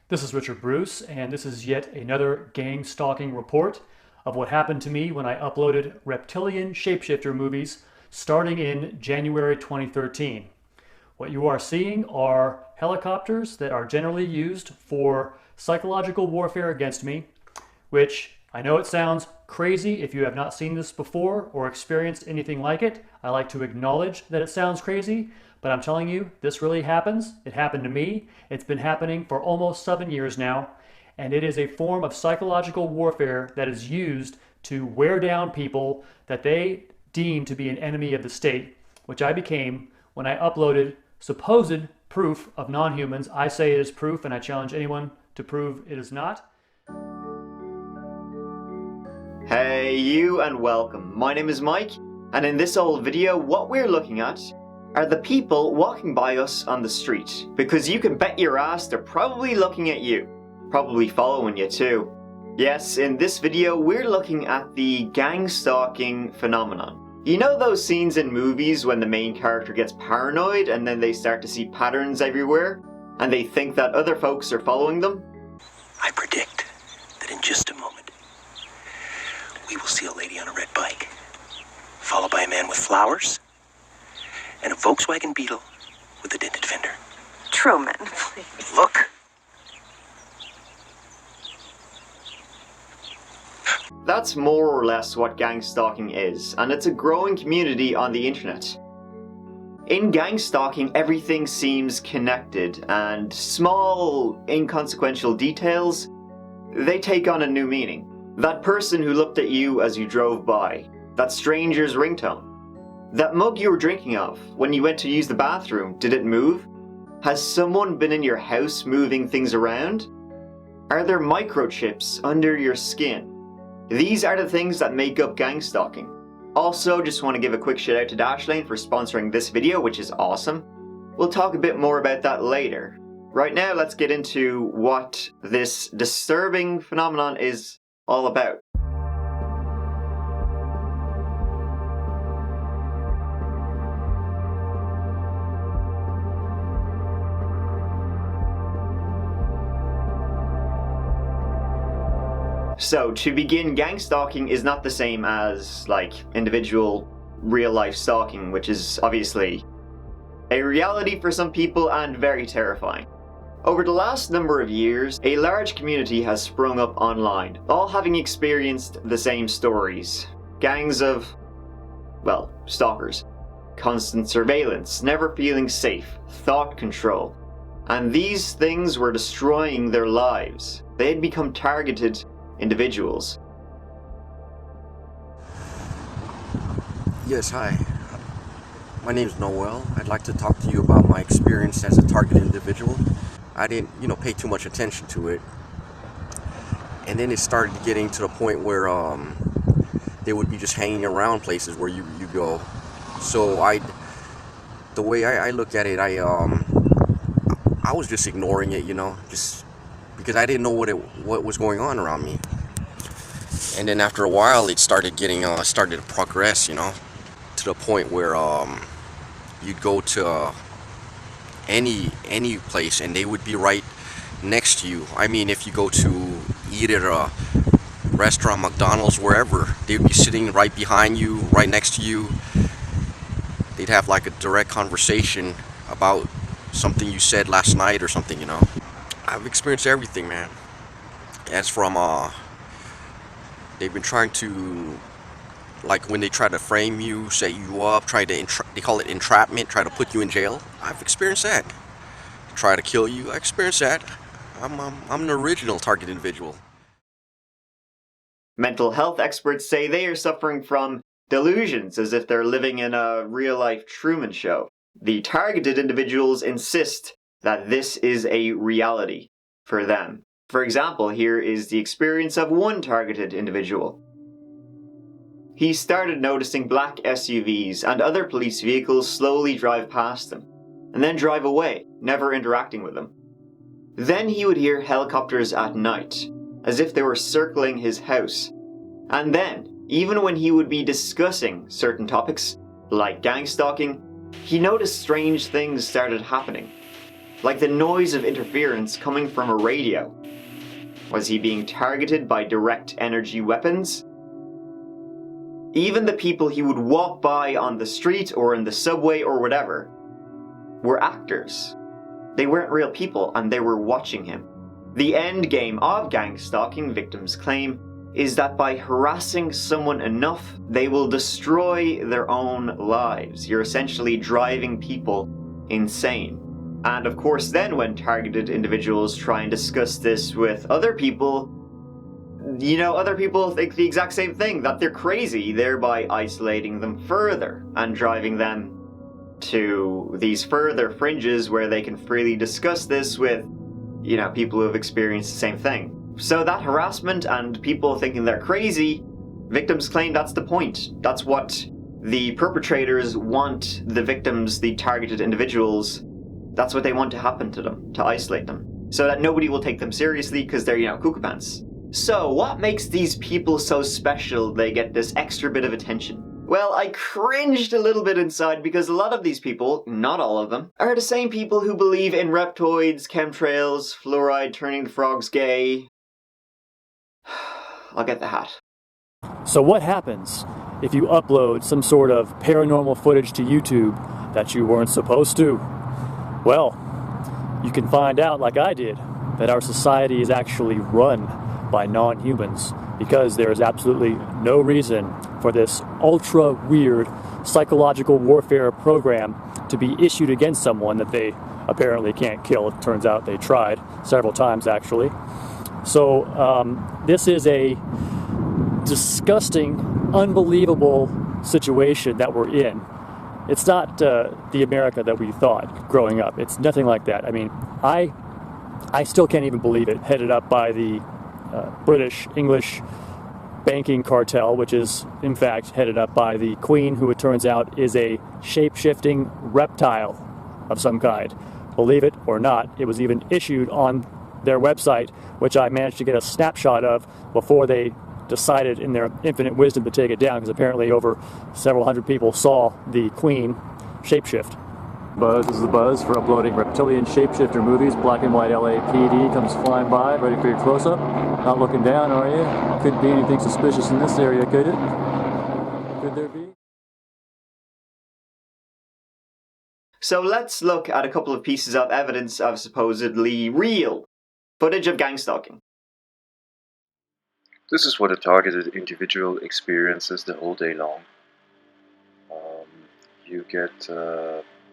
This is Richard Bruce, and this is yet another gang stalking report of what happened to me when I uploaded reptilian shapeshifter movies starting in January 2013. What you are seeing are helicopters that are generally used for psychological warfare against me, which I know it sounds crazy if you have not seen this before or experienced anything like it. I like to acknowledge that it sounds crazy, but I'm telling you, this really happens. It happened to me. It's been happening for almost 7 years now, and it is a form of psychological warfare that is used to wear down people that they deem to be an enemy of the state, which I became when I uploaded supposed proof of non-humans. I say it is proof, and I challenge anyone to prove it is not. Hey you, and welcome. My name is Mike, and in this old video what we're looking at are the people walking by us on the street, because you can bet your ass they're probably looking at you, probably following you too. Yes, in this video we're looking at the gang stalking phenomenon. You know those scenes in movies when the main character gets paranoid and then they start to see patterns everywhere and they think that other folks are following them? I predict that in just a moment we will see a lady on a red bike, followed by a man with flowers, and a Volkswagen Beetle with a dented fender. Truman, please. Look! That's more or less what gang stalking is, and it's a growing community on the internet. In gang stalking, everything seems connected, and small, inconsequential details, they take on a new meaning. That person who looked at you as you drove by, that stranger's ringtone, that mug you were drinking off when you went to use the bathroom, did it move? Has someone been in your house moving things around? Are there microchips under your skin? These are the things that make up gang stalking. Also, just want to give a quick shout out to Dashlane for sponsoring this video, which is awesome. We'll talk a bit more about that later. Right now, let's get into what this disturbing phenomenon is all about. So, to begin, gang stalking is not the same as, individual real-life stalking, which is obviously a reality for some people and very terrifying. Over the last number of years, a large community has sprung up online, all having experienced the same stories. Gangs of, well, stalkers. Constant surveillance, never feeling safe, thought control. And these things were destroying their lives. They had become targeted individuals. Yes, hi. My name is Noel. I'd like to talk to you about my experience as a targeted individual. I didn't, pay too much attention to it. And then it started getting to the point where they would be just hanging around places where you go. So the way I look at it, I was just ignoring it, just because I didn't know what was going on around me. And then after a while, it started to progress, to the point where you'd go to any place and they would be right next to you. I mean, if you go to eat at a restaurant, McDonald's, wherever, they'd be sitting right behind you, right next to you. They'd have like a direct conversation about something you said last night or something, I've experienced everything, man. As from they've been trying to, like when they try to frame you, set you up, they call it entrapment, try to put you in jail. I've experienced that. Try to kill you. I experienced that. I'm an original target individual. Mental health experts say they are suffering from delusions, as if they're living in a real-life Truman Show. The targeted individuals insist that this is a reality for them. For example, here is the experience of one targeted individual. He started noticing black SUVs and other police vehicles slowly drive past him, and then drive away, never interacting with him. Then he would hear helicopters at night, as if they were circling his house. And then, even when he would be discussing certain topics, like gang stalking, he noticed strange things started happening. like the noise of interference coming from a radio. Was he being targeted by direct energy weapons? Even the people he would walk by on the street or in the subway or whatever were actors. They weren't real people and they were watching him. The end game of gang stalking, victims claim, is that by harassing someone enough, they will destroy their own lives. You're essentially driving people insane. And of course then when targeted individuals try and discuss this with other people, other people think the exact same thing, that they're crazy, thereby isolating them further and driving them to these further fringes where they can freely discuss this with, people who have experienced the same thing. So that harassment and people thinking they're crazy, victims claim that's the point. That's what the perpetrators want the victims, the targeted individuals, that's what they want to happen to them, to isolate them, so that nobody will take them seriously because they're, cuckoo pants. So what makes these people so special they get this extra bit of attention? Well, I cringed a little bit inside because a lot of these people, not all of them, are the same people who believe in reptoids, chemtrails, fluoride turning the frogs gay. I'll get the hat. So what happens if you upload some sort of paranormal footage to YouTube that you weren't supposed to? Well, you can find out, like I did, that our society is actually run by non-humans because there is absolutely no reason for this ultra weird psychological warfare program to be issued against someone that they apparently can't kill. It turns out they tried several times actually. So this is a disgusting, unbelievable situation that we're in. It's not the America that we thought growing up. It's nothing like that. I mean, I still can't even believe it. Headed up by the British English banking cartel, which is in fact headed up by the Queen, who it turns out is a shape-shifting reptile of some kind. Believe it or not, it was even issued on their website, which I managed to get a snapshot of before they decided in their infinite wisdom to take it down, because apparently over several hundred people saw the Queen shapeshift. Buzz, this is the buzz for uploading reptilian shapeshifter movies. Black and white LAPD comes flying by, ready for your close-up. Not looking down, are you? Couldn't be anything suspicious in this area, could it? Could there be? So let's look at a couple of pieces of evidence of supposedly real footage of gang stalking. This is what a targeted individual experiences the whole day long. You get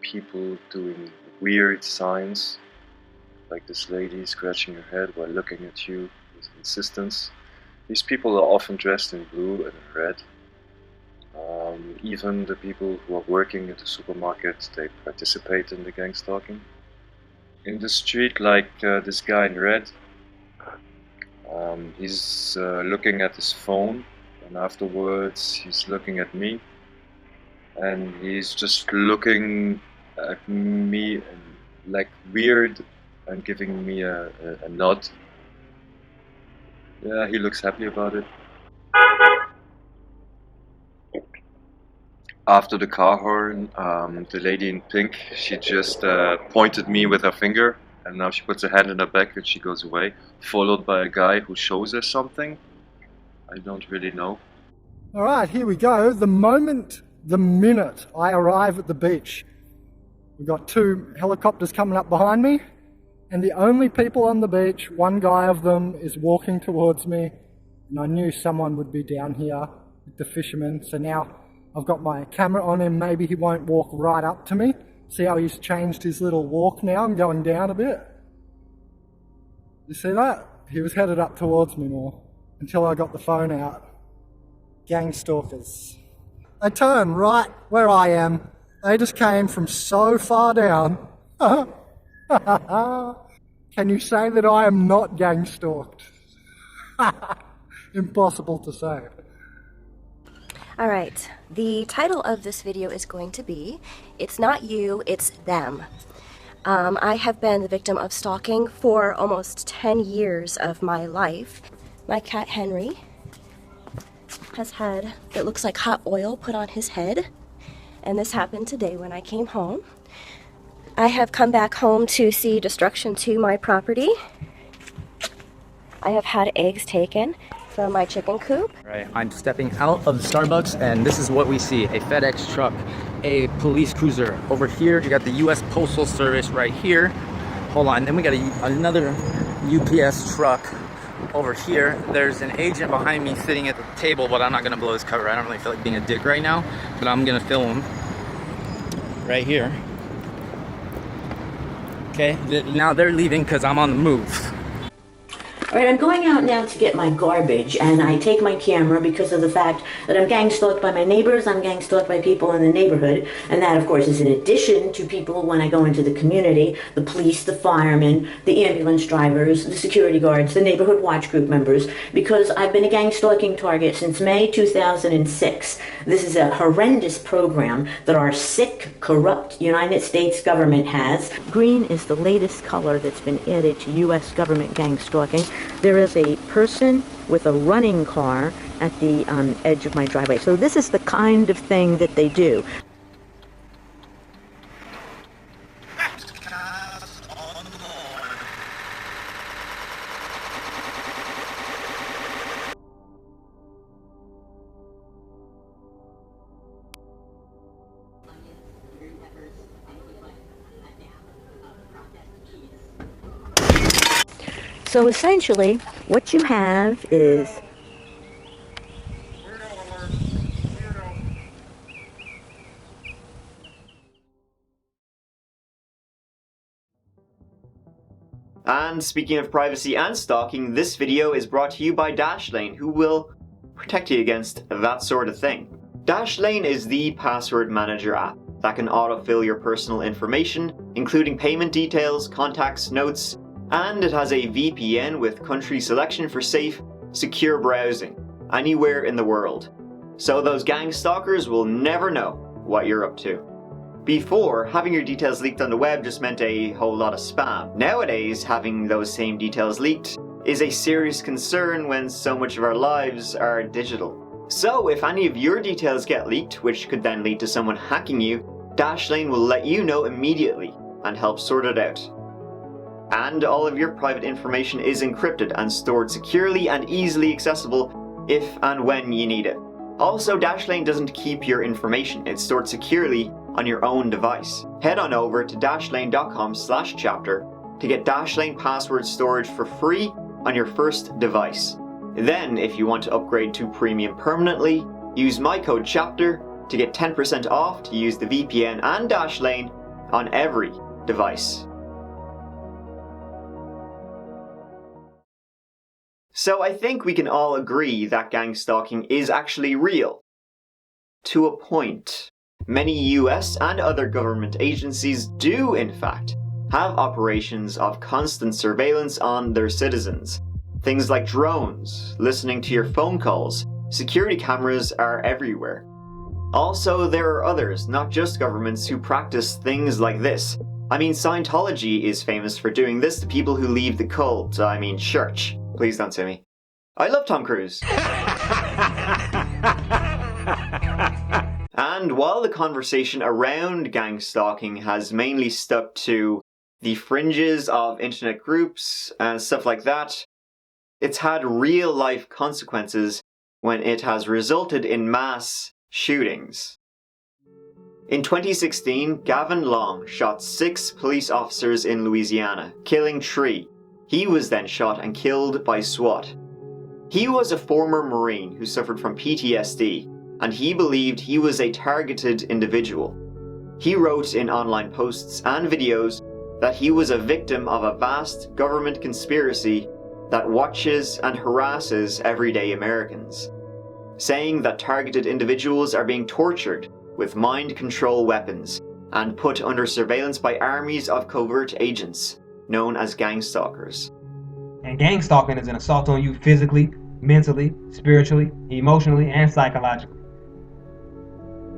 people doing weird signs, like this lady scratching her head while looking at you with insistence. These people are often dressed in blue and in red. Even the people who are working at the supermarket, they participate in the gang stalking. In the street, like this guy in red, he's looking at his phone, and afterwards he's looking at me, and he's just looking at me and like weird and giving me a nod. Yeah, he looks happy about it. After the car horn, the lady in pink, she just pointed me with her finger, and now she puts her hand in her back and she goes away, followed by a guy who shows her something. I don't really know. Alright, here we go. The minute I arrive at the beach, we've got two helicopters coming up behind me, and the only people on the beach, one guy of them is walking towards me, and I knew someone would be down here with the fishermen, so now I've got my camera on him. Maybe he won't walk right up to me. See how he's changed his little walk now and going down a bit? You see that? He was headed up towards me more until I got the phone out. Gang stalkers. They turn right where I am. They just came from so far down. Can you say that I am not gang stalked? Impossible to say. Alright, the title of this video is going to be, It's Not You, It's Them. I have been the victim of stalking for almost 10 years of my life. My cat Henry has had, it looks like hot oil put on his head, and this happened today when I came home. I have come back home to see destruction to my property. I have had eggs taken from my chicken coop. Right, I'm stepping out of the Starbucks and this is what we see. A FedEx truck, a police cruiser. Over here, you got the US Postal Service right here. Hold on, then we got another UPS truck over here. There's an agent behind me sitting at the table, but I'm not gonna blow his cover. I don't really feel like being a dick right now, but I'm gonna film him right here. Okay, now they're leaving because I'm on the move. All right, I'm going out now to get my garbage, and I take my camera because of the fact that I'm gang stalked by my neighbors, I'm gang stalked by people in the neighborhood, and that, of course, is in addition to people when I go into the community, the police, the firemen, the ambulance drivers, the security guards, the neighborhood watch group members, because I've been a gang stalking target since May 2006. This is a horrendous program that our sick, corrupt United States government has. Green is the latest color that's been added to U.S. government gang stalking. There is a person with a running car at the edge of my driveway. So this is the kind of thing that they do. So essentially, what you have is And speaking of privacy and stalking, this video is brought to you by Dashlane, who will protect you against that sort of thing. Dashlane is the password manager app that can autofill your personal information, including payment details, contacts, notes, and it has a VPN with country selection for safe, secure browsing anywhere in the world. So those gang stalkers will never know what you're up to. Before, having your details leaked on the web just meant a whole lot of spam. Nowadays, having those same details leaked is a serious concern when so much of our lives are digital. So if any of your details get leaked, which could then lead to someone hacking you, Dashlane will let you know immediately and help sort it out. And all of your private information is encrypted and stored securely and easily accessible if and when you need it. Also, Dashlane doesn't keep your information, it's stored securely on your own device. Head on over to dashlane.com/chapter to get Dashlane password storage for free on your first device. Then, if you want to upgrade to premium permanently, use my code CHAPTER to get 10% off to use the VPN and Dashlane on every device. So I think we can all agree that gang stalking is actually real. To a point. Many US and other government agencies do, in fact, have operations of constant surveillance on their citizens. Things like drones, listening to your phone calls, security cameras are everywhere. Also, there are others, not just governments, who practice things like this. I mean, Scientology is famous for doing this to people who leave the cult, church. Please don't sue me. I love Tom Cruise. And while the conversation around gang stalking has mainly stuck to the fringes of internet groups and stuff like that, it's had real life consequences when it has resulted in mass shootings. In 2016, Gavin Long shot 6 police officers in Louisiana, killing 3. He was then shot and killed by SWAT. He was a former Marine who suffered from PTSD, and he believed he was a targeted individual. He wrote in online posts and videos that he was a victim of a vast government conspiracy that watches and harasses everyday Americans, saying that targeted individuals are being tortured with mind control weapons and put under surveillance by armies of covert agents, known as gang stalkers. And gang stalking is an assault on you physically, mentally, spiritually, emotionally, and psychologically.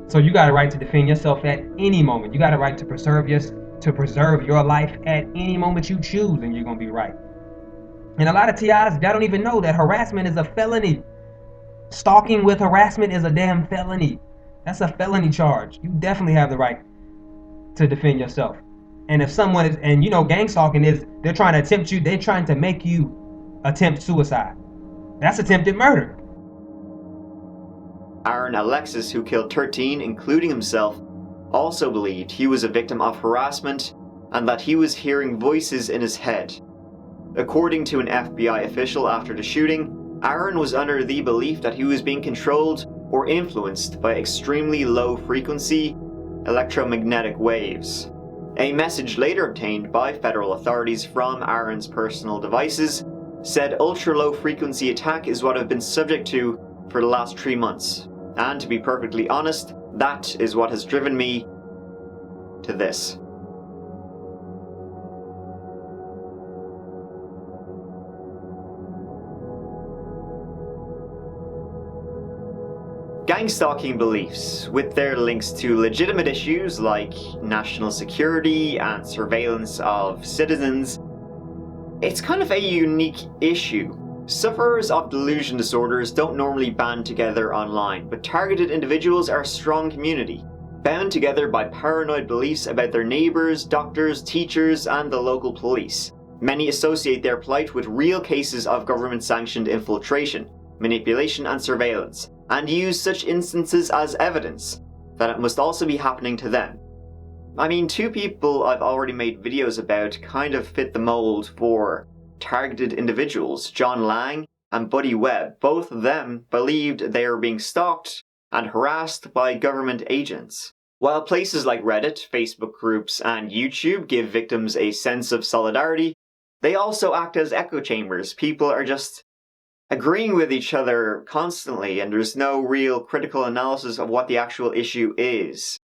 So you got a right to defend yourself at any moment. You got a right to preserve your life at any moment you choose, and you're gonna be right. And a lot of TIs, they don't even know that harassment is a felony. Stalking with harassment is a damn felony. That's a felony charge. You definitely have the right to defend yourself. And if someone is, and you know, gang stalking is, they're trying to attempt you, they're trying to make you attempt suicide. That's attempted murder. Aaron Alexis, who killed 13, including himself, also believed he was a victim of harassment and that he was hearing voices in his head. According to an FBI official after the shooting, Aaron was under the belief that he was being controlled or influenced by extremely low frequency electromagnetic waves. A message later obtained by federal authorities from Aaron's personal devices said ultra-low frequency attack is what I've been subject to for the last 3 months. And to be perfectly honest, that is what has driven me to this. Gangstalking beliefs, with their links to legitimate issues like national security and surveillance of citizens, it's kind of a unique issue. Sufferers of delusion disorders don't normally band together online, but targeted individuals are a strong community, bound together by paranoid beliefs about their neighbours, doctors, teachers, and the local police. Many associate their plight with real cases of government-sanctioned infiltration, manipulation, and surveillance, and use such instances as evidence that it must also be happening to them. I mean, 2 people I've already made videos about kind of fit the mold for targeted individuals, John Lang and Buddy Webb. Both of them believed they were being stalked and harassed by government agents. While places like Reddit, Facebook groups, and YouTube give victims a sense of solidarity, they also act as echo chambers. People are just agreeing with each other constantly, and there's no real critical analysis of what the actual issue is.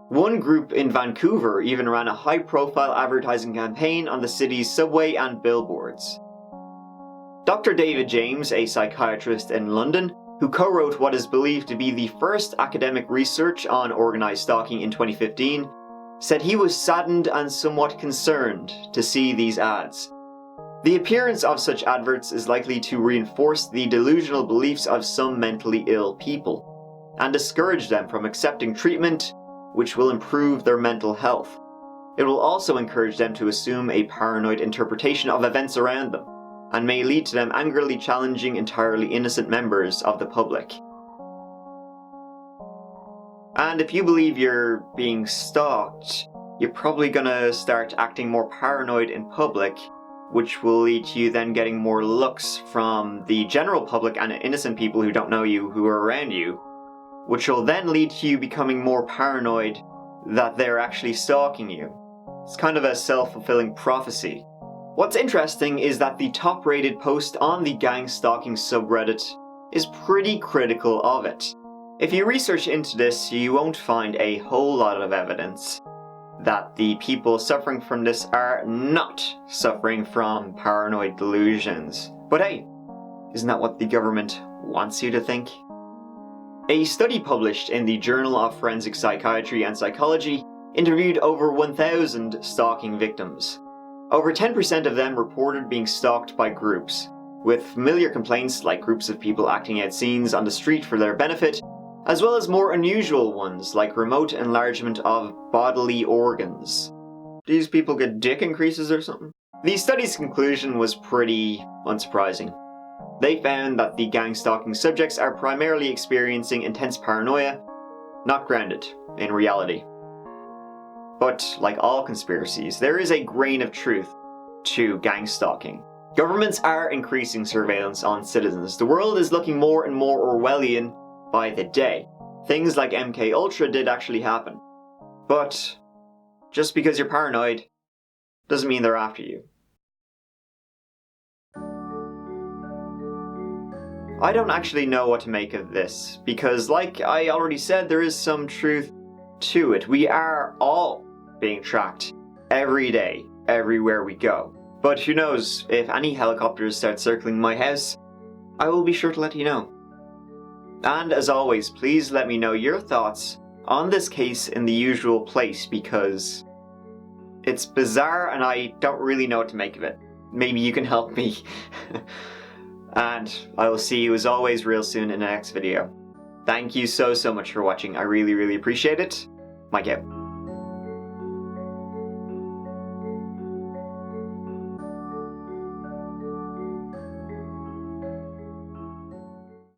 One group in Vancouver even ran a high-profile advertising campaign on the city's subway and billboards. Dr. David James, a psychiatrist in London, who co-wrote what is believed to be the first academic research on organised stalking in 2015, said he was saddened and somewhat concerned to see these ads. The appearance of such adverts is likely to reinforce the delusional beliefs of some mentally ill people, and discourage them from accepting treatment which will improve their mental health. It will also encourage them to assume a paranoid interpretation of events around them, and may lead to them angrily challenging entirely innocent members of the public. And if you believe you're being stalked, you're probably gonna start acting more paranoid in public, which will lead to you then getting more looks from the general public and innocent people who don't know you, who are around you, which will then lead to you becoming more paranoid that they're actually stalking you. It's kind of a self-fulfilling prophecy. What's interesting is that the top-rated post on the Gangstalking subreddit is pretty critical of it. If you research into this, you won't find a whole lot of evidence that the people suffering from this are not suffering from paranoid delusions. But hey, isn't that what the government wants you to think? A study published in the Journal of Forensic Psychiatry and Psychology interviewed over 1,000 stalking victims. Over 10% of them reported being stalked by groups, with familiar complaints like groups of people acting out scenes on the street for their benefit, as well as more unusual ones like remote enlargement of bodily organs. These people get dick increases or something? The study's conclusion was pretty unsurprising. They found that the gang-stalking subjects are primarily experiencing intense paranoia, not grounded in reality. But like all conspiracies, there is a grain of truth to gang-stalking. Governments are increasing surveillance on citizens. The world is looking more and more Orwellian by the day. Things like MKUltra did actually happen. But just because you're paranoid doesn't mean they're after you. I don't actually know what to make of this, because like I already said, there is some truth to it. We are all being tracked every day, everywhere we go. But who knows, if any helicopters start circling my house, I will be sure to let you know. And as always, please let me know your thoughts on this case in the usual place, because it's bizarre and I don't really know what to make of it. Maybe you can help me. And I will see you as always real soon in the next video. Thank you so much for watching. I really appreciate it. Mike out.